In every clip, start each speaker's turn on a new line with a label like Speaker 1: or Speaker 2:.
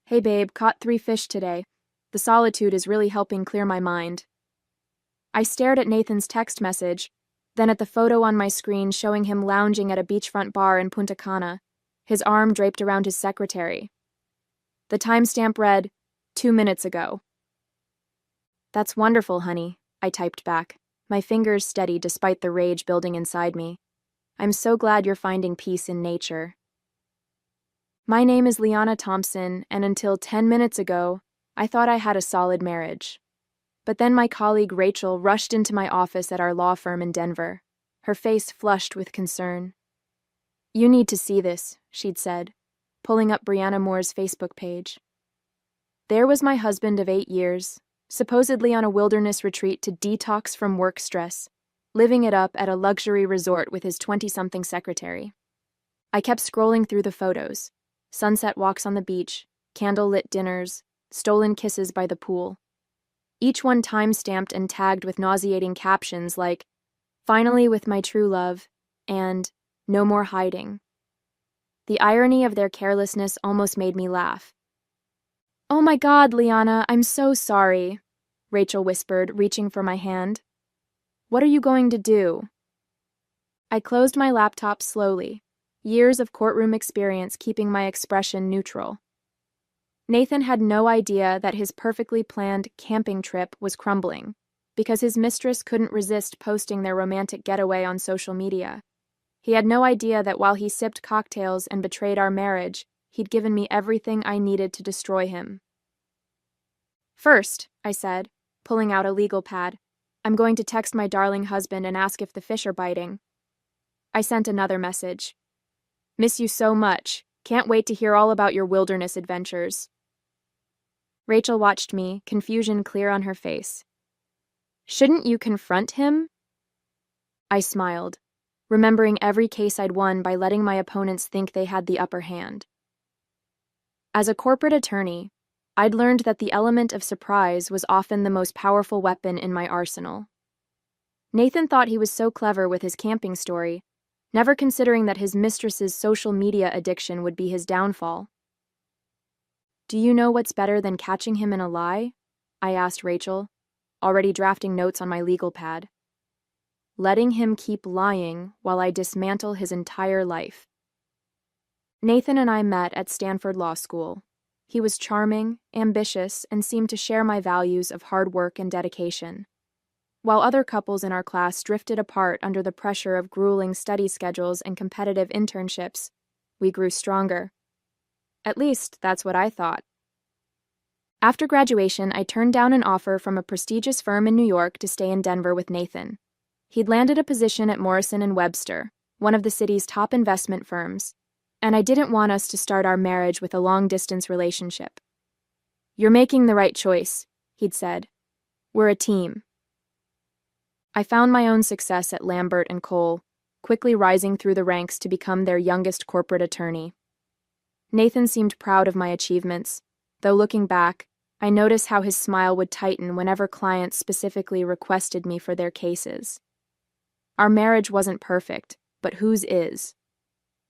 Speaker 1: Hey babe, caught 3 fish today. The solitude is really helping clear my mind. I stared at Nathan's text message, then at the photo on my screen showing him lounging at a beachfront bar in Punta Cana, his arm draped around his secretary. The timestamp read, 2 minutes ago. That's wonderful, honey, I typed back, my fingers steady despite the rage building inside me. I'm so glad you're finding peace in nature. My name is Liana Thompson, and until 10 minutes ago, I thought I had a solid marriage. But then my colleague Rachel rushed into my office at our law firm in Denver, her face flushed with concern. You need to see this, she'd said, pulling up Brianna Moore's Facebook page. There was my husband of 8 years, supposedly on a wilderness retreat to detox from work stress, living it up at a luxury resort with his 20-something secretary. I kept scrolling through the photos. Sunset walks on the beach, candle-lit dinners, stolen kisses by the pool. Each one time-stamped and tagged with nauseating captions like, "Finally with my true love," and "No more hiding." The irony of their carelessness almost made me laugh. "Oh my God, Liana, I'm so sorry," Rachel whispered, reaching for my hand. "What are you going to do?" I closed my laptop slowly, years of courtroom experience keeping my expression neutral. Nathan had no idea that his perfectly planned camping trip was crumbling, because his mistress couldn't resist posting their romantic getaway on social media. He had no idea that while he sipped cocktails and betrayed our marriage, he'd given me everything I needed to destroy him. "First," I said, pulling out a legal pad, "I'm going to text my darling husband and ask if the fish are biting." I sent another message. "Miss you so much. Can't wait to hear all about your wilderness adventures." Rachel watched me, confusion clear on her face. "Shouldn't you confront him?" I smiled, remembering every case I'd won by letting my opponents think they had the upper hand. As a corporate attorney, I'd learned that the element of surprise was often the most powerful weapon in my arsenal. Nathan thought he was so clever with his camping story, never considering that his mistress's social media addiction would be his downfall. "Do you know what's better than catching him in a lie?" I asked Rachel, already drafting notes on my legal pad. "Letting him keep lying while I dismantle his entire life." Nathan and I met at Stanford Law School. He was charming, ambitious, and seemed to share my values of hard work and dedication. While other couples in our class drifted apart under the pressure of grueling study schedules and competitive internships, we grew stronger. At least, that's what I thought. After graduation, I turned down an offer from a prestigious firm in New York to stay in Denver with Nathan. He'd landed a position at Morrison & Webster, one of the city's top investment firms, and I didn't want us to start our marriage with a long-distance relationship. "You're making the right choice," he'd said. "We're a team." I found my own success at Lambert & Cole, quickly rising through the ranks to become their youngest corporate attorney. Nathan seemed proud of my achievements, though looking back, I noticed how his smile would tighten whenever clients specifically requested me for their cases. Our marriage wasn't perfect, but whose is?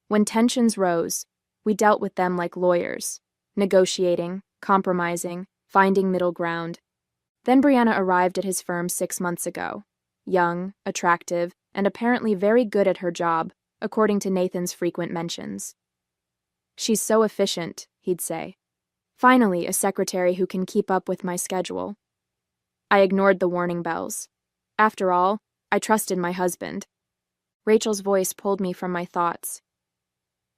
Speaker 1: When tensions rose, we dealt with them like lawyers, negotiating, compromising, finding middle ground. Then Brianna arrived at his firm 6 months ago, young, attractive, and apparently very good at her job, according to Nathan's frequent mentions. "She's so efficient," he'd say. "Finally, a secretary who can keep up with my schedule." I ignored the warning bells. After all, I trusted my husband. Rachel's voice pulled me from my thoughts.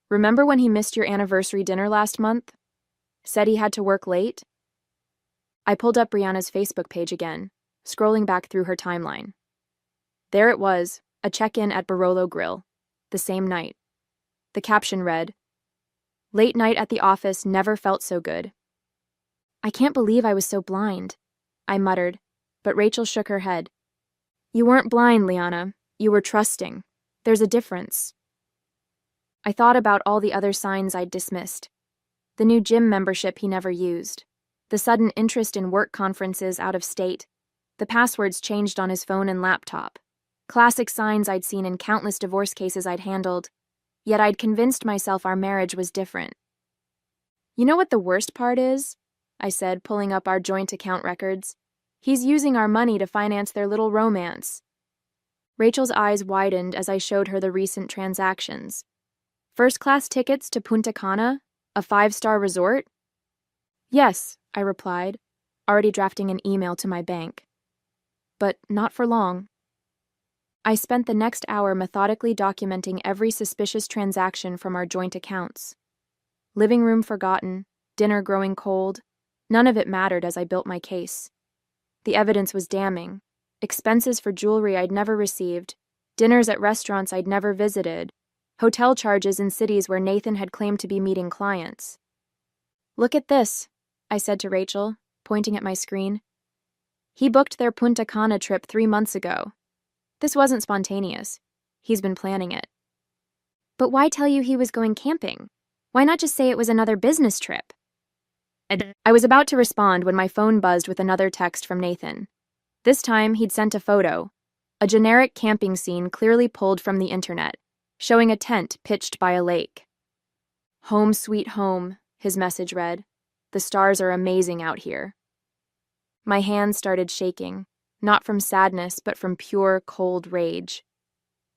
Speaker 1: "Remember when he missed your anniversary dinner last month? Said he had to work late?" I pulled up Brianna's Facebook page again, scrolling back through her timeline. There it was, a check-in at Barolo Grill, the same night. The caption read, "Late night at the office never felt so good." "I can't believe I was so blind," I muttered, but Rachel shook her head. "You weren't blind, Liana. You were trusting. There's a difference." I thought about all the other signs I'd dismissed. The new gym membership he never used, the sudden interest in work conferences out of state, the passwords changed on his phone and laptop, classic signs I'd seen in countless divorce cases I'd handled, yet I'd convinced myself our marriage was different. You know what the worst part is? I said, pulling up our joint account records. He's using our money to finance their little romance. Rachel's eyes widened as I showed her the recent transactions. First-class tickets to Punta Cana? A 5-star resort? Yes, I replied, already drafting an email to my bank. But not for long. I spent the next hour methodically documenting every suspicious transaction from our joint accounts. Living room forgotten, dinner growing cold, none of it mattered as I built my case. The evidence was damning. Expenses for jewelry I'd never received, dinners at restaurants I'd never visited, hotel charges in cities where Nathan had claimed to be meeting clients. Look at this, I said to Rachel, pointing at my screen. He booked their Punta Cana trip 3 months ago. This wasn't spontaneous. He's been planning it. But why tell you he was going camping? Why not just say it was another business trip? I was about to respond when my phone buzzed with another text from Nathan. This time, he'd sent a photo, a generic camping scene clearly pulled from the internet, showing a tent pitched by a lake. Home sweet home, his message read. The stars are amazing out here. My hands started shaking, not from sadness, but from pure, cold rage.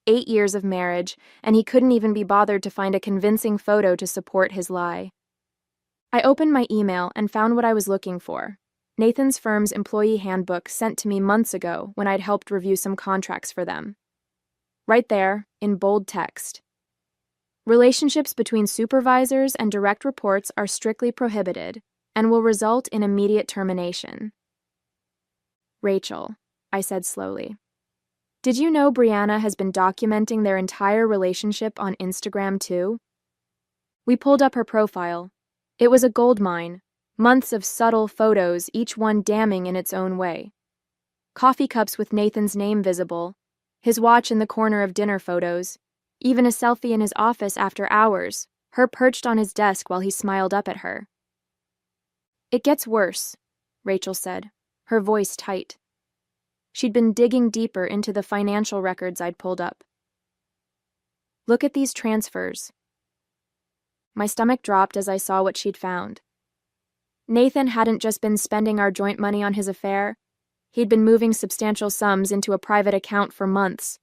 Speaker 1: 8 years of marriage, and he couldn't even be bothered to find a convincing photo to support his lie. I opened my email and found what I was looking for. Nathan's firm's employee handbook sent to me months ago when I'd helped review some contracts for them. Right there, in bold text. Relationships between supervisors and direct reports are strictly prohibited and will result in immediate termination. Rachel, I said slowly. Did you know Brianna has been documenting their entire relationship on Instagram too? We pulled up her profile. It was a goldmine. Months of subtle photos, each one damning in its own way. Coffee cups with Nathan's name visible, his watch in the corner of dinner photos, even a selfie in his office after hours, her perched on his desk while he smiled up at her. It gets worse, Rachel said, her voice tight. She'd been digging deeper into the financial records I'd pulled up. Look at these transfers. My stomach dropped as I saw what she'd found. Nathan hadn't just been spending our joint money on his affair. He'd been moving substantial sums into a private account for months,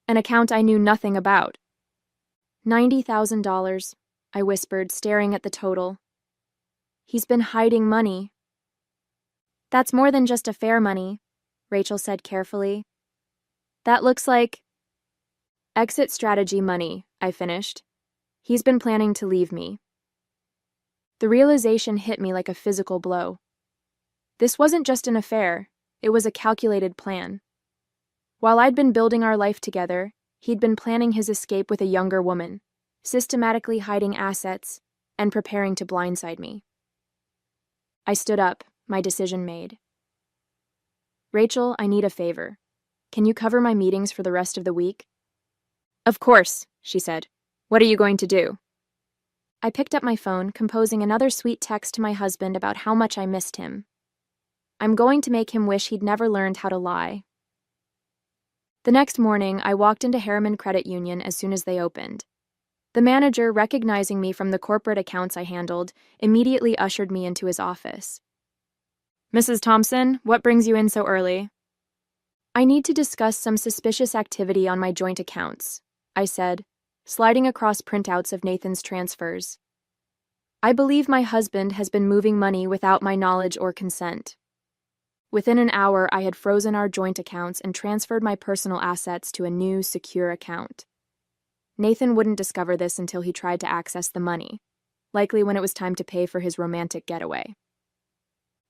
Speaker 1: an account I knew nothing about. $90,000, I whispered, staring at the total. He's been hiding money. That's more than just affair money, Rachel said carefully. That looks like exit strategy money, I finished. He's been planning to leave me. The realization hit me like a physical blow. This wasn't just an affair, it was a calculated plan. While I'd been building our life together, he'd been planning his escape with a younger woman, systematically hiding assets and preparing to blindside me. I stood up, my decision made. Rachel, I need a favor. Can you cover my meetings for the rest of the week? Of course, she said. What are you going to do? I picked up my phone, composing another sweet text to my husband about how much I missed him. I'm going to make him wish he'd never learned how to lie. The next morning, I walked into Harriman Credit Union as soon as they opened. The manager, recognizing me from the corporate accounts I handled, immediately ushered me into his office. Mrs. Thompson, what brings you in so early? I need to discuss some suspicious activity on my joint accounts, I said, sliding across printouts of Nathan's transfers. I believe my husband has been moving money without my knowledge or consent. Within an hour, I had frozen our joint accounts and transferred my personal assets to a new, secure account. Nathan wouldn't discover this until he tried to access the money, likely when it was time to pay for his romantic getaway.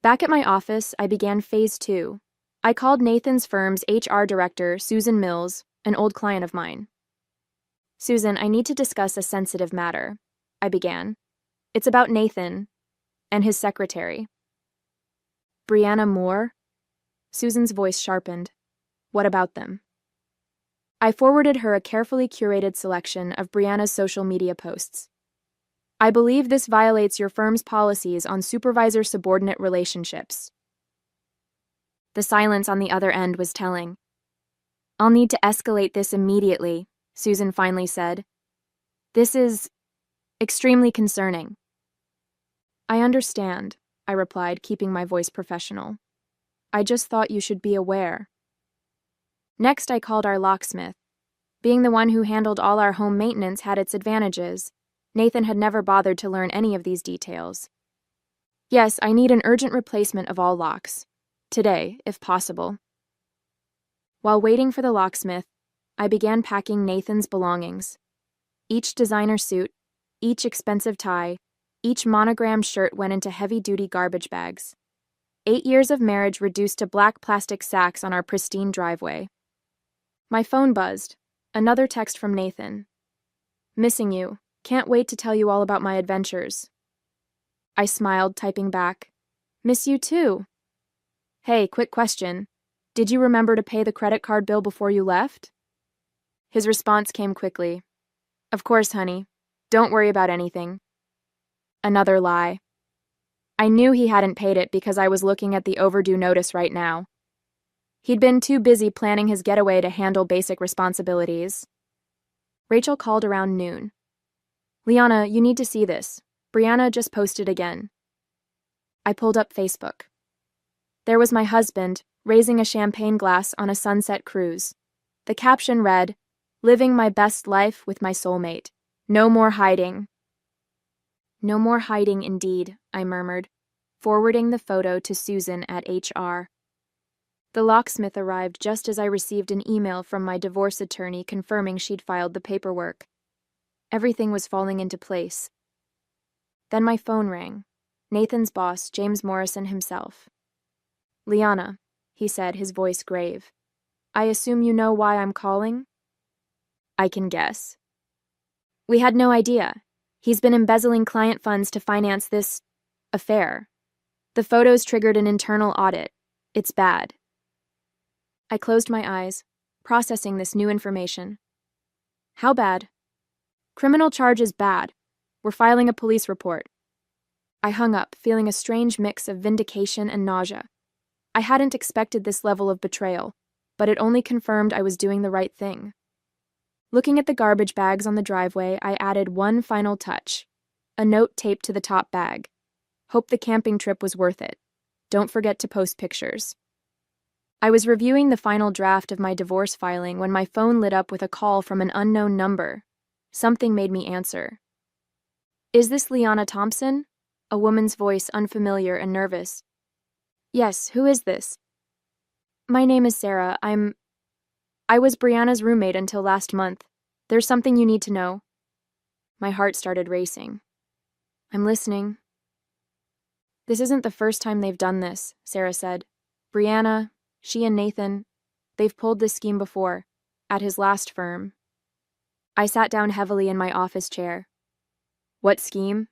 Speaker 1: Back at my office, I began phase 2. I called Nathan's firm's HR director, Susan Mills, an old client of mine. Susan, I need to discuss a sensitive matter, I began. It's about Nathan and his secretary. Brianna Moore? Susan's voice sharpened. What about them? I forwarded her a carefully curated selection of Brianna's social media posts. I believe this violates your firm's policies on supervisor-subordinate relationships. The silence on the other end was telling. I'll need to escalate this immediately, Susan finally said. This is extremely concerning. I understand, I replied, keeping my voice professional. I just thought you should be aware. Next, I called our locksmith. Being the one who handled all our home maintenance had its advantages. Nathan had never bothered to learn any of these details. Yes, I need an urgent replacement of all locks. Today, if possible. While waiting for the locksmith, I began packing Nathan's belongings. Each designer suit, each expensive tie, each monogrammed shirt went into heavy-duty garbage bags. 8 years of marriage reduced to black plastic sacks on our pristine driveway. My phone buzzed. Another text from Nathan. Missing you. Can't wait to tell you all about my adventures. I smiled, typing back. Miss you too. Hey, quick question. Did you remember to pay the credit card bill before you left? His response came quickly. Of course, honey. Don't worry about anything. Another lie. I knew he hadn't paid it because I was looking at the overdue notice right now. He'd been too busy planning his getaway to handle basic responsibilities. Rachel called around noon. Liana, you need to see this. Brianna just posted again. I pulled up Facebook. There was my husband, raising a champagne glass on a sunset cruise. The caption read, Living my best life with my soulmate. No more hiding. No more hiding indeed, I murmured, forwarding the photo to Susan at HR. The locksmith arrived just as I received an email from my divorce attorney confirming she'd filed the paperwork. Everything was falling into place. Then my phone rang. Nathan's boss, James Morrison himself. Liana, he said, his voice grave. I assume you know why I'm calling? I can guess. We had no idea. He's been embezzling client funds to finance this affair. The photos triggered an internal audit. It's bad. I closed my eyes, processing this new information. How bad? Criminal charge is bad. We're filing a police report. I hung up, feeling a strange mix of vindication and nausea. I hadn't expected this level of betrayal, but it only confirmed I was doing the right thing. Looking at the garbage bags on the driveway, I added one final touch. A note taped to the top bag. Hope the camping trip was worth it. Don't forget to post pictures. I was reviewing the final draft of my divorce filing when my phone lit up with a call from an unknown number. Something made me answer. Is this Liana Thompson? A woman's voice, unfamiliar and nervous. Yes, who is this? My name is Sarah. I was Brianna's roommate until last month. There's something you need to know. My heart started racing. I'm listening. This isn't the first time they've done this, Sarah said. Brianna, she and Nathan, they've pulled this scheme before, at his last firm. I sat down heavily in my office chair. What scheme?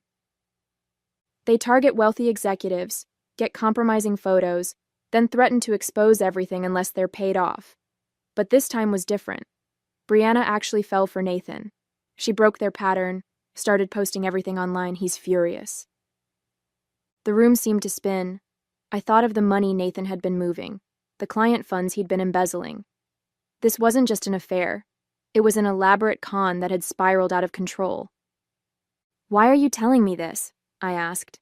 Speaker 1: They target wealthy executives, get compromising photos, then threaten to expose everything unless they're paid off. But this time was different. Brianna actually fell for Nathan. She broke their pattern, started posting everything online. He's furious. The room seemed to spin. I thought of the money Nathan had been moving, the client funds he'd been embezzling. This wasn't just an affair. It was an elaborate con that had spiraled out of control. Why are you telling me this? I asked.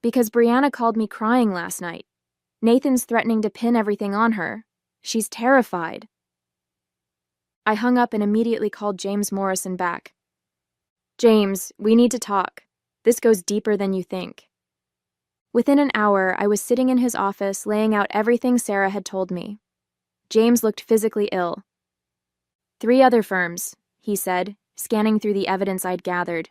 Speaker 1: Because Brianna called me crying last night. Nathan's threatening to pin everything on her. She's terrified. I hung up and immediately called James Morrison back. James, we need to talk. This goes deeper than you think. Within an hour, I was sitting in his office laying out everything Sarah had told me. James looked physically ill. 3 other firms, he said, scanning through the evidence I'd gathered.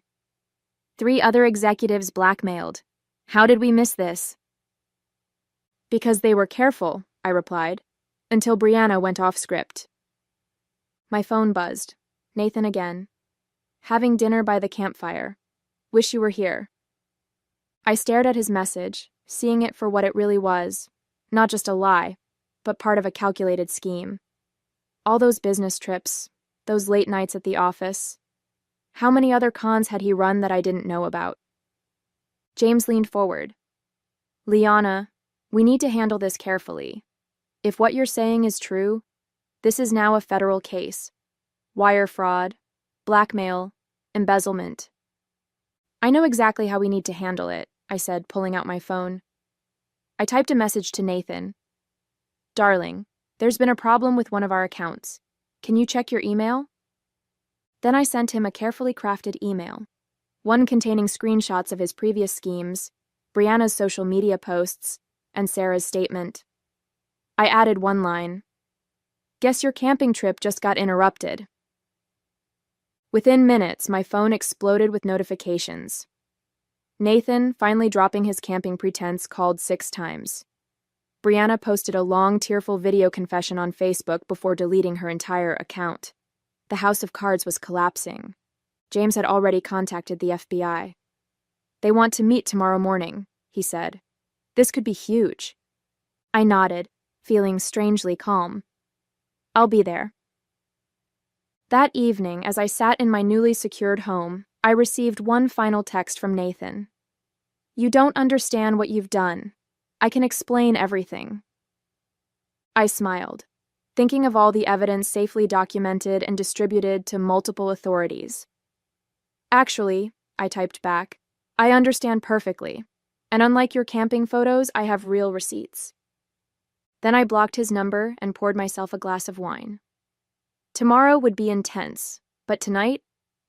Speaker 1: 3 other executives blackmailed. How did we miss this? Because they were careful, I replied, until Brianna went off script. My phone buzzed. Nathan again. Having dinner by the campfire. Wish you were here. I stared at his message, seeing it for what it really was, not just a lie, but part of a calculated scheme. All those business trips, those late nights at the office. How many other cons had he run that I didn't know about? James leaned forward. Liana, we need to handle this carefully. If what you're saying is true, this is now a federal case. Wire fraud, blackmail, embezzlement. I know exactly how we need to handle it, I said, pulling out my phone. I typed a message to Nathan. Darling, there's been a problem with one of our accounts. Can you check your email? Then I sent him a carefully crafted email, one containing screenshots of his previous schemes, Brianna's social media posts, and Sarah's statement. I added one line. Guess your camping trip just got interrupted. Within minutes, my phone exploded with notifications. Nathan, finally dropping his camping pretense, called 6 times. Brianna posted a long, tearful video confession on Facebook before deleting her entire account. The house of cards was collapsing. James had already contacted the FBI. They want to meet tomorrow morning, he said. This could be huge. I nodded, feeling strangely calm. I'll be there. That evening, as I sat in my newly secured home, I received one final text from Nathan. You don't understand what you've done. I can explain everything. I smiled, thinking of all the evidence safely documented and distributed to multiple authorities. Actually, I typed back, I understand perfectly, and unlike your camping photos, I have real receipts. Then I blocked his number and poured myself a glass of wine. Tomorrow would be intense, but tonight,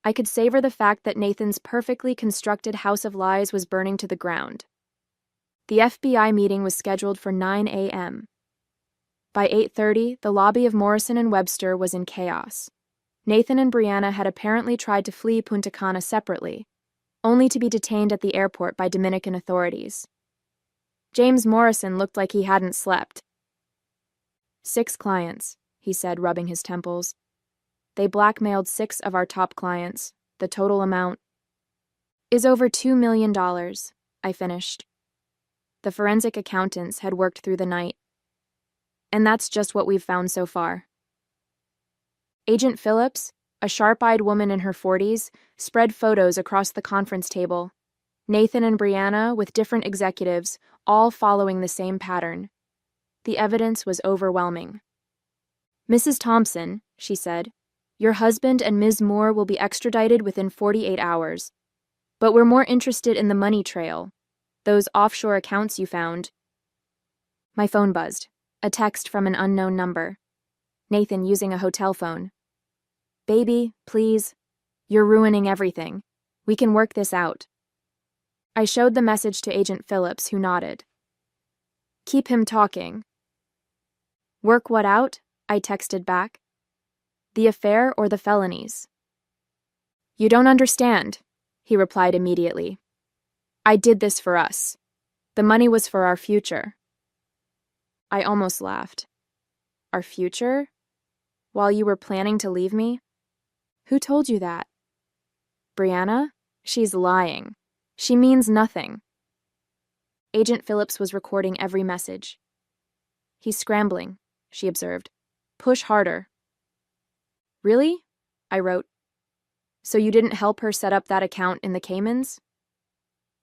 Speaker 1: I could savor the fact that Nathan's perfectly constructed house of lies was burning to the ground. The FBI meeting was scheduled for 9 a.m. By 8:30, the lobby of Morrison and Webster was in chaos. Nathan and Brianna had apparently tried to flee Punta Cana separately, only to be detained at the airport by Dominican authorities. James Morrison looked like he hadn't slept. 6 clients, he said, rubbing his temples. They blackmailed 6 of our top clients. The total amount is over $2 million, I finished. The forensic accountants had worked through the night. And that's just what we've found so far. Agent Phillips, a sharp-eyed woman in her 40s, spread photos across the conference table. Nathan and Brianna, with different executives, all following the same pattern. The evidence was overwhelming. Mrs. Thompson, she said, your husband and Ms. Moore will be extradited within 48 hours. But we're more interested in the money trail. Those offshore accounts you found. My phone buzzed. A text from an unknown number. Nathan using a hotel phone. Baby, please. You're ruining everything. We can work this out. I showed the message to Agent Phillips, who nodded. Keep him talking. Work what out? I texted back. The affair or the felonies? You don't understand, he replied immediately. I did this for us. The money was for our future. I almost laughed. Our future? While you were planning to leave me? Who told you that? Brianna? She's lying. She means nothing. Agent Phillips was recording every message. He's scrambling, she observed. Push harder. Really? I wrote. So you didn't help her set up that account in the Caymans?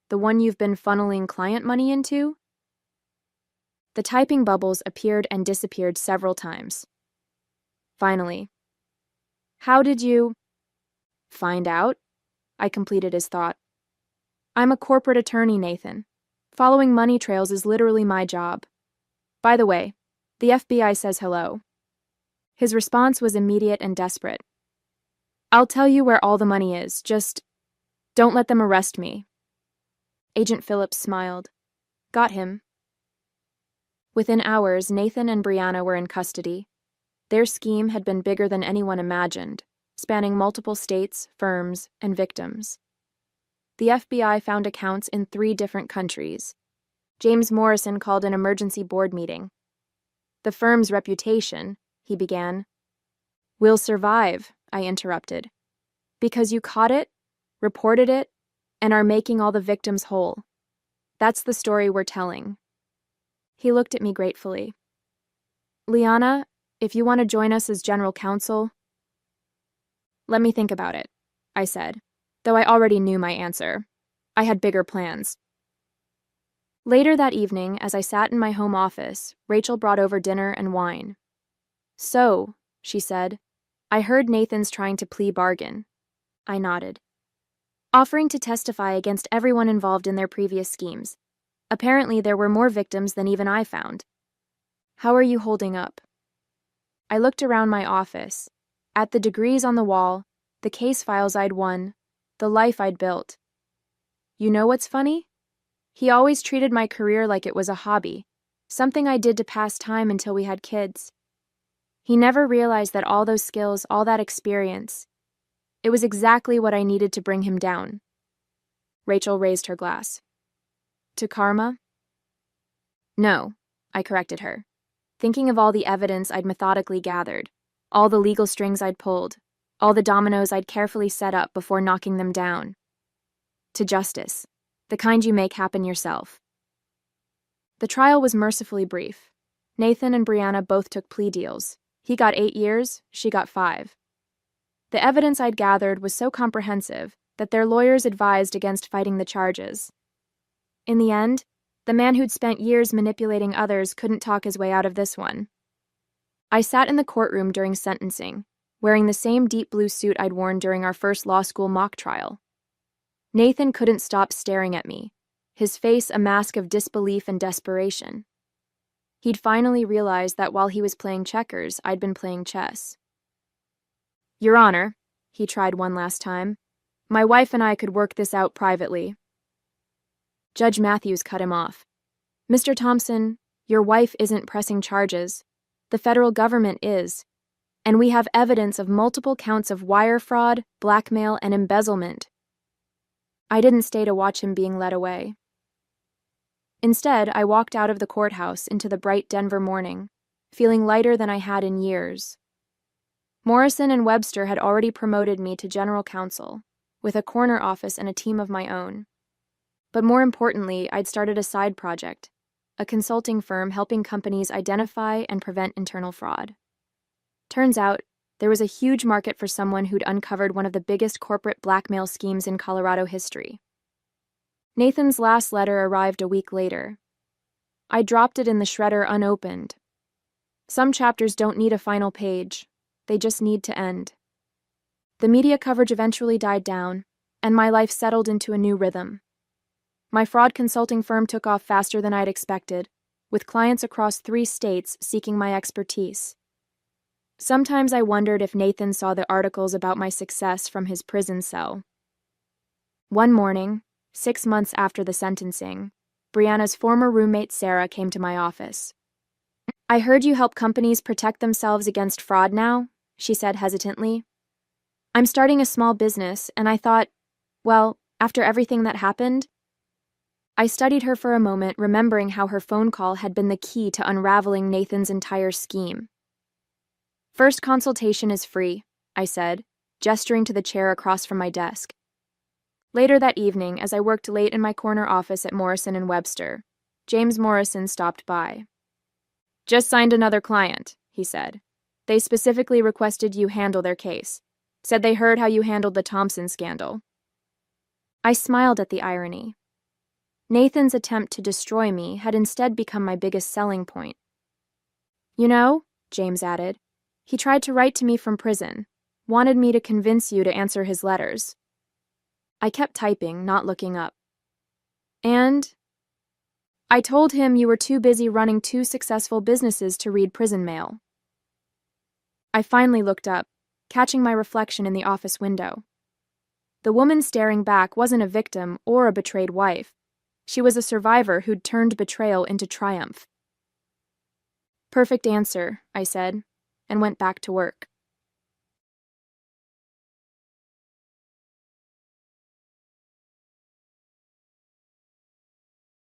Speaker 1: The one you've been funneling client money into? The typing bubbles appeared and disappeared several times. Finally, how did you find out? I completed his thought. I'm a corporate attorney, Nathan. Following money trails is literally my job. By the way, the FBI says hello. His response was immediate and desperate. I'll tell you where all the money is, just don't let them arrest me. Agent Phillips smiled. Got him. Within hours, Nathan and Brianna were in custody. Their scheme had been bigger than anyone imagined, spanning multiple states, firms, and victims. The FBI found accounts in 3 different countries. James Morrison called an emergency board meeting. The firm's reputation, he began. Will survive, I interrupted. Because you caught it, reported it, and are making all the victims whole. That's the story we're telling. He looked at me gratefully. Liana, if you want to join us as general counsel... Let me think about it, I said, though I already knew my answer. I had bigger plans. Later that evening, as I sat in my home office, Rachel brought over dinner and wine. So, she said, I heard Nathan's trying to plea bargain. I nodded. offering to testify against everyone involved in their previous schemes. Apparently, there were more victims than even I found. How are you holding up? I looked around my office, at the degrees on the wall, the case files I'd won, the life I'd built. You know what's funny? He always treated my career like it was a hobby, something I did to pass time until we had kids. He never realized that all those skills, all that experience, it was exactly what I needed to bring him down. Rachel raised her glass. To karma? No, I corrected her, thinking of all the evidence I'd methodically gathered, all the legal strings I'd pulled, all the dominoes I'd carefully set up before knocking them down. To justice, the kind you make happen yourself. The trial was mercifully brief. Nathan and Brianna both took plea deals. He got 8 years, she got 5. The evidence I'd gathered was so comprehensive that their lawyers advised against fighting the charges. In the end, the man who'd spent years manipulating others couldn't talk his way out of this one. I sat in the courtroom during sentencing, wearing the same deep blue suit I'd worn during our first law school mock trial. Nathan couldn't stop staring at me, his face a mask of disbelief and desperation. He'd finally realized that while he was playing checkers, I'd been playing chess. Your Honor, he tried one last time, my wife and I could work this out privately. Judge Matthews cut him off. Mr. Thompson, your wife isn't pressing charges. The federal government is. And we have evidence of multiple counts of wire fraud, blackmail, and embezzlement. I didn't stay to watch him being led away. Instead, I walked out of the courthouse into the bright Denver morning, feeling lighter than I had in years. Morrison and Webster had already promoted me to general counsel, with a corner office and a team of my own. But more importantly, I'd started a side project, a consulting firm helping companies identify and prevent internal fraud. Turns out, there was a huge market for someone who'd uncovered one of the biggest corporate blackmail schemes in Colorado history. Nathan's last letter arrived a week later. I dropped it in the shredder unopened. Some chapters don't need a final page. They just need to end. The media coverage eventually died down, and my life settled into a new rhythm. My fraud consulting firm took off faster than I'd expected, with clients across 3 states seeking my expertise. Sometimes I wondered if Nathan saw the articles about my success from his prison cell. One morning, 6 months after the sentencing, Brianna's former roommate Sarah came to my office. I heard you help companies protect themselves against fraud now, she said hesitantly. I'm starting a small business, and I thought, well, after everything that happened. I studied her for a moment, remembering how her phone call had been the key to unraveling Nathan's entire scheme. First consultation is free, I said, gesturing to the chair across from my desk. Later that evening, as I worked late in my corner office at Morrison and Webster, James Morrison stopped by. Just signed another client, he said. They specifically requested you handle their case. Said they heard how you handled the Thompson scandal. I smiled at the irony. Nathan's attempt to destroy me had instead become my biggest selling point. You know, James added, he tried to write to me from prison, wanted me to convince you to answer his letters. I kept typing, not looking up. And I told him you were too busy running 2 successful businesses to read prison mail. I finally looked up, catching my reflection in the office window. The woman staring back wasn't a victim or a betrayed wife. She was a survivor who'd turned betrayal into triumph. Perfect answer, I said, and went back to work.